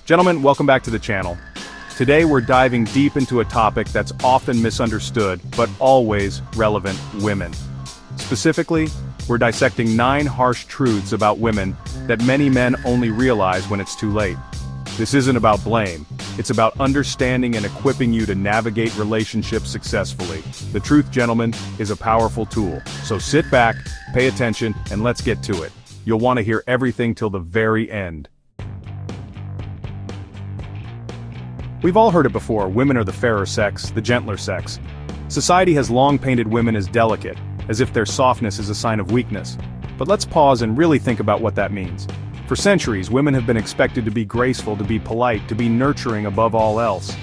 Gentlemen, welcome back to the channel. Today we're diving deep into a topic that's often misunderstood, but always relevant: women. Specifically, we're dissecting 9 harsh truths about women that many men only realize when it's too late. This isn't about blame, it's about understanding and equipping you to navigate relationships successfully. The truth, gentlemen, is a powerful tool. So sit back, pay attention, and let's get to it. You'll want to hear everything till the very end. We've all heard it before: women are the fairer sex, the gentler sex. Society has long painted women as delicate, as if their softness is a sign of weakness. But let's pause and really think about what that means. For centuries, women have been expected to be graceful, to be polite, to be nurturing above all else.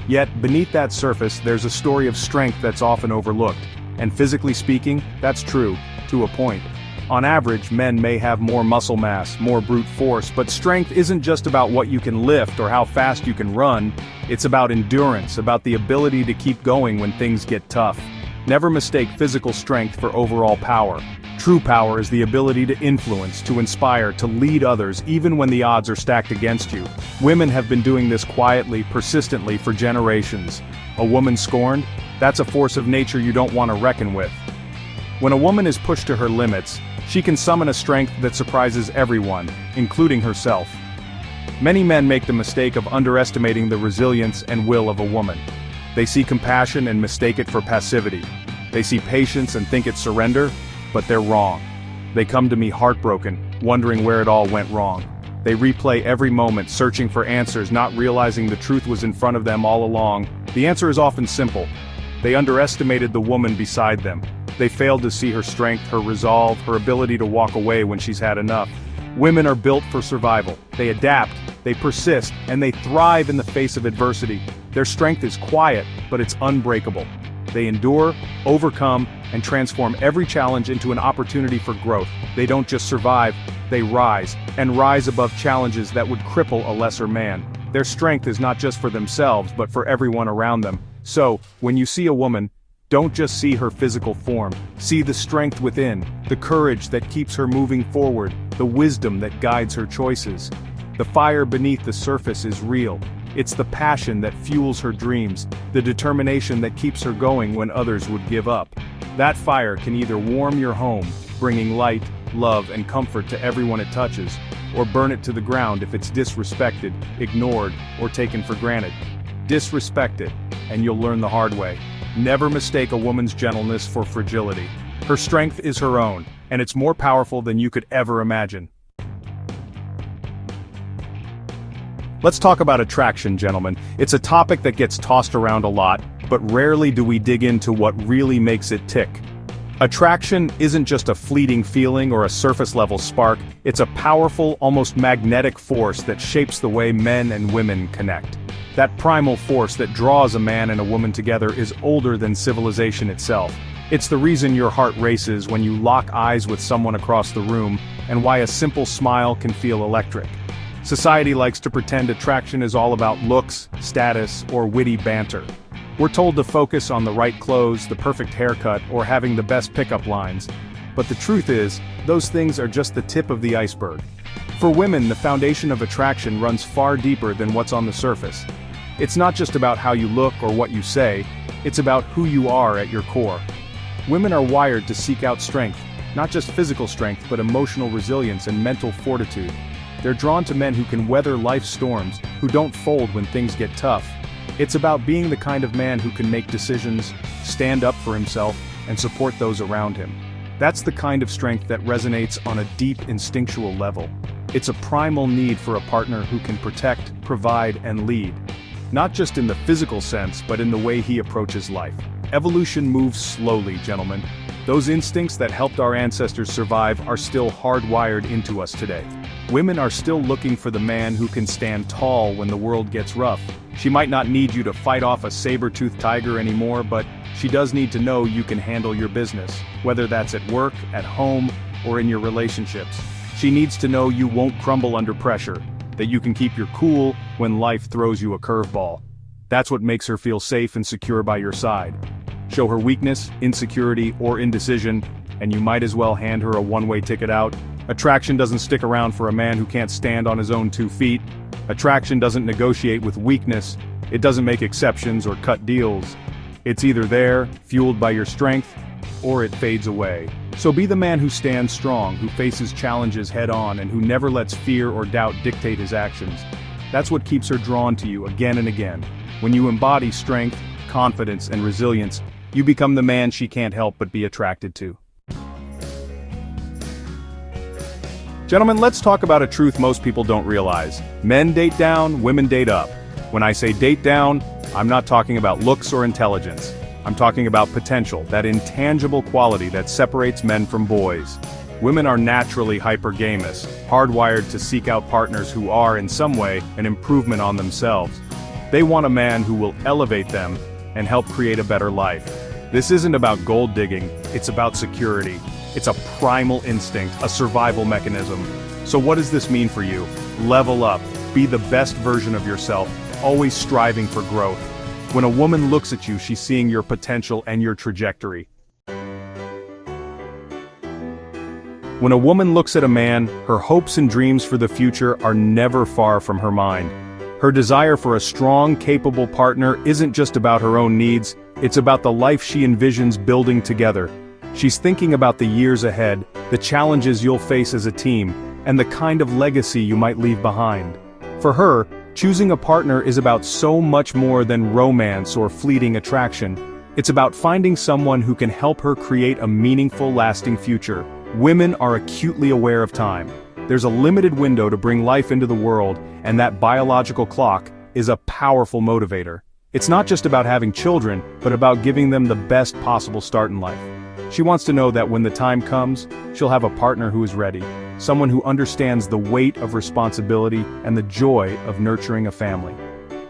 Yet, beneath that surface, there's a story of strength that's often overlooked. And physically speaking, that's true, to a point. On average, men may have more muscle mass, more brute force, but strength isn't just about what you can lift or how fast you can run. It's about endurance, about the ability to keep going when things get tough. Never mistake physical strength for overall power. True power is the ability to influence, to inspire, to lead others even when the odds are stacked against you. Women have been doing this quietly, persistently for generations. A woman scorned? That's a force of nature you don't want to reckon with. When a woman is pushed to her limits, she can summon a strength that surprises everyone, including herself. Many men make the mistake of underestimating the resilience and will of a woman. They see compassion and mistake it for passivity. They see patience and think it's surrender, but they're wrong. They come to me heartbroken, wondering where it all went wrong. They replay every moment, searching for answers, not realizing the truth was in front of them all along. The answer is often simple. They underestimated the woman beside them. They failed to see her strength, her resolve, her ability to walk away when she's had enough. Women are built for survival. They adapt, they persist, and they thrive in the face of adversity. Their strength is quiet, but it's unbreakable. They endure, overcome, and transform every challenge into an opportunity for growth. They don't just survive, they rise, and rise above challenges that would cripple a lesser man. Their strength is not just for themselves, but for everyone around them. So, when you see a woman, don't just see her physical form. See the strength within, the courage that keeps her moving forward, the wisdom that guides her choices. The fire beneath the surface is real. It's the passion that fuels her dreams, the determination that keeps her going when others would give up. That fire can either warm your home, bringing light, love, and comfort to everyone it touches, or burn it to the ground if it's disrespected, ignored, or taken for granted. Disrespect it, and you'll learn the hard way. Never mistake a woman's gentleness for fragility. Her strength is her own, and it's more powerful than you could ever imagine. Let's talk about attraction, gentlemen. It's a topic that gets tossed around a lot, but rarely do we dig into what really makes it tick. Attraction isn't just a fleeting feeling or a surface-level spark, it's a powerful, almost magnetic force that shapes the way men and women connect. That primal force that draws a man and a woman together is older than civilization itself. It's the reason your heart races when you lock eyes with someone across the room, and why a simple smile can feel electric. Society likes to pretend attraction is all about looks, status, or witty banter. We're told to focus on the right clothes, the perfect haircut, or having the best pickup lines. But the truth is, those things are just the tip of the iceberg. For women, the foundation of attraction runs far deeper than what's on the surface. It's not just about how you look or what you say, it's about who you are at your core. Women are wired to seek out strength, not just physical strength, but emotional resilience and mental fortitude. They're drawn to men who can weather life's storms, who don't fold when things get tough. It's about being the kind of man who can make decisions, stand up for himself, and support those around him. That's the kind of strength that resonates on a deep instinctual level. It's a primal need for a partner who can protect, provide, and lead. Not just in the physical sense, but in the way he approaches life. Evolution moves slowly, gentlemen. Those instincts that helped our ancestors survive are still hardwired into us today. Women are still looking for the man who can stand tall when the world gets rough. She might not need you to fight off a saber-toothed tiger anymore, but she does need to know you can handle your business, whether that's at work, at home, or in your relationships. She needs to know you won't crumble under pressure, that you can keep your cool when life throws you a curveball. That's what makes her feel safe and secure by your side. Show her weakness, insecurity, or indecision, and you might as well hand her a one-way ticket out. Attraction doesn't stick around for a man who can't stand on his own 2 feet. Attraction doesn't negotiate with weakness. It doesn't make exceptions or cut deals. It's either there, fueled by your strength, or it fades away. So be the man who stands strong, who faces challenges head-on, and who never lets fear or doubt dictate his actions. That's what keeps her drawn to you again and again. When you embody strength, confidence, and resilience, you become the man she can't help but be attracted to. Gentlemen, let's talk about a truth most people don't realize. Men date down, women date up. When I say date down, I'm not talking about looks or intelligence. I'm talking about potential, that intangible quality that separates men from boys. Women are naturally hypergamous, hardwired to seek out partners who are, in some way, an improvement on themselves. They want a man who will elevate them and help create a better life. This isn't about gold digging, it's about security. It's a primal instinct, a survival mechanism. So what does this mean for you? Level up, be the best version of yourself, always striving for growth. When a woman looks at you, she's seeing your potential and your trajectory. When a woman looks at a man, her hopes and dreams for the future are never far from her mind. Her desire for a strong, capable partner isn't just about her own needs, it's about the life she envisions building together. She's thinking about the years ahead, the challenges you'll face as a team, and the kind of legacy you might leave behind. For her, choosing a partner is about so much more than romance or fleeting attraction. It's about finding someone who can help her create a meaningful, lasting future. Women are acutely aware of time. There's a limited window to bring life into the world, and that biological clock is a powerful motivator. It's not just about having children, but about giving them the best possible start in life. She wants to know that when the time comes, she'll have a partner who is ready, someone who understands the weight of responsibility and the joy of nurturing a family.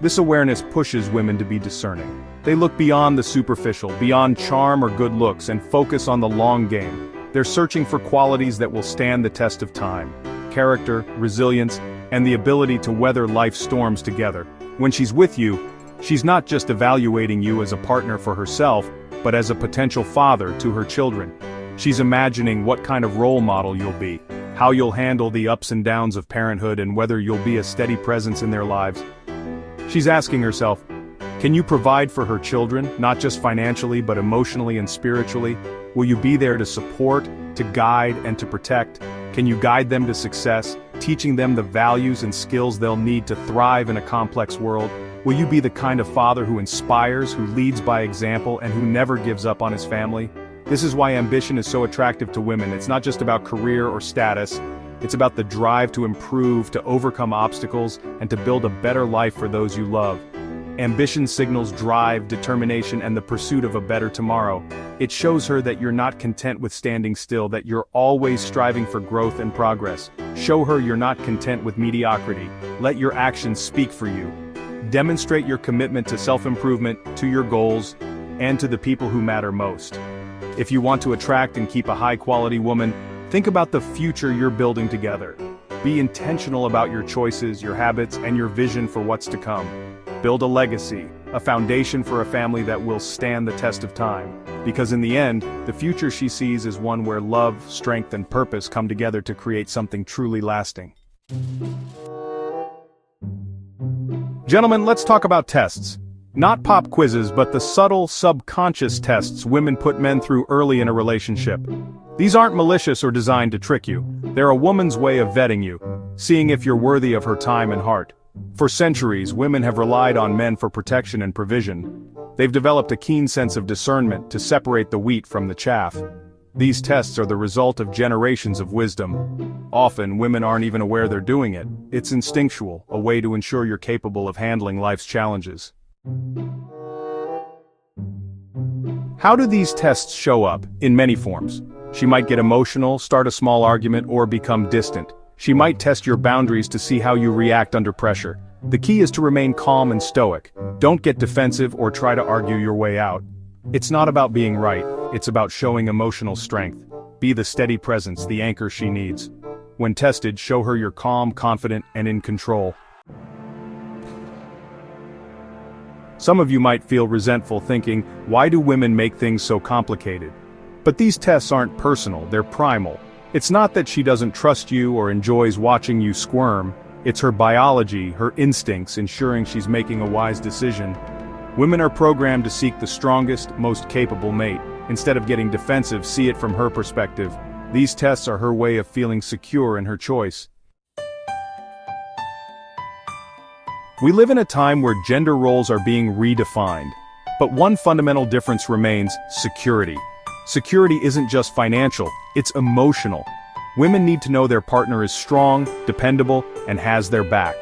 This awareness pushes women to be discerning. They look beyond the superficial, beyond charm or good looks, and focus on the long game. They're searching for qualities that will stand the test of time: character, resilience, and the ability to weather life's storms together. When she's with you, she's not just evaluating you as a partner for herself, but as a potential father to her children. She's imagining what kind of role model you'll be, how you'll handle the ups and downs of parenthood, and whether you'll be a steady presence in their lives. She's asking herself, can you provide for her children, not just financially but emotionally and spiritually? Will you be there to support, to guide, and to protect? Can you guide them to success, teaching them the values and skills they'll need to thrive in a complex world? Will you be the kind of father who inspires, who leads by example, and who never gives up on his family? This is why ambition is so attractive to women. It's not just about career or status. It's about the drive to improve, to overcome obstacles, and to build a better life for those you love. Ambition signals drive, determination, and the pursuit of a better tomorrow. It shows her that you're not content with standing still, that you're always striving for growth and progress. Show her you're not content with mediocrity. Let your actions speak for you. Demonstrate your commitment to self-improvement, to your goals, and to the people who matter most. If you want to attract and keep a high-quality woman, think about the future you're building together. Be intentional about your choices, your habits, and your vision for what's to come. Build a legacy, a foundation for a family that will stand the test of time. Because in the end, the future she sees is one where love, strength, and purpose come together to create something truly lasting. Gentlemen, let's talk about tests. Not pop quizzes, but the subtle, subconscious tests women put men through early in a relationship. These aren't malicious or designed to trick you. They're a woman's way of vetting you, seeing if you're worthy of her time and heart. For centuries, women have relied on men for protection and provision. They've developed a keen sense of discernment to separate the wheat from the chaff. These tests are the result of generations of wisdom. Often, women aren't even aware they're doing it. It's instinctual, a way to ensure you're capable of handling life's challenges. How do these tests show up? In many forms. She might get emotional, start a small argument, or become distant. She might test your boundaries to see how you react under pressure. The key is to remain calm and stoic. Don't get defensive or try to argue your way out. It's not about being right, it's about showing emotional strength. Be the steady presence, the anchor she needs. When tested, show her you're calm, confident, and in control. Some of you might feel resentful, thinking, why do women make things so complicated? But these tests aren't personal, they're primal. It's not that she doesn't trust you or enjoys watching you squirm, it's her biology, her instincts ensuring she's making a wise decision. Women are programmed to seek the strongest, most capable mate. Instead of getting defensive, see it from her perspective. These tests are her way of feeling secure in her choice. We live in a time where gender roles are being redefined. But one fundamental difference remains: security. Security isn't just financial, it's emotional. Women need to know their partner is strong, dependable, and has their back.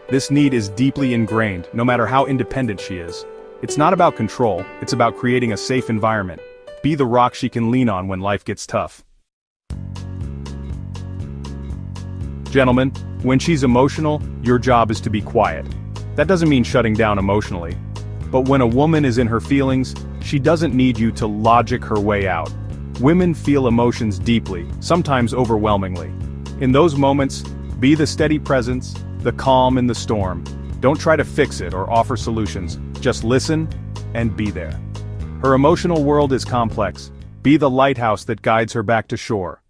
This need is deeply ingrained, no matter how independent she is. It's not about control, it's about creating a safe environment. Be the rock she can lean on when life gets tough. Gentlemen, when she's emotional, your job is to be quiet. That doesn't mean shutting down emotionally. But when a woman is in her feelings, she doesn't need you to logic her way out. Women feel emotions deeply, sometimes overwhelmingly. In those moments, be the steady presence, the calm in the storm. Don't try to fix it or offer solutions, just listen and be there. Her emotional world is complex. Be the lighthouse that guides her back to shore.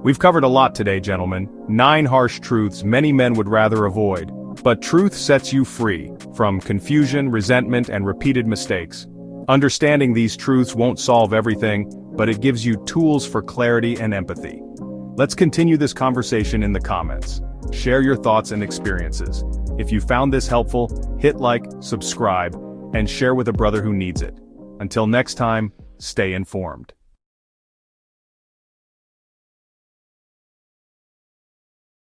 We've covered a lot today, gentlemen. 9 harsh truths many men would rather avoid. But truth sets you free from confusion, resentment, and repeated mistakes. Understanding these truths won't solve everything, but it gives you tools for clarity and empathy. Let's continue this conversation in the comments. Share your thoughts and experiences. If you found this helpful, hit like, subscribe, and share with a brother who needs it. Until next time, stay informed.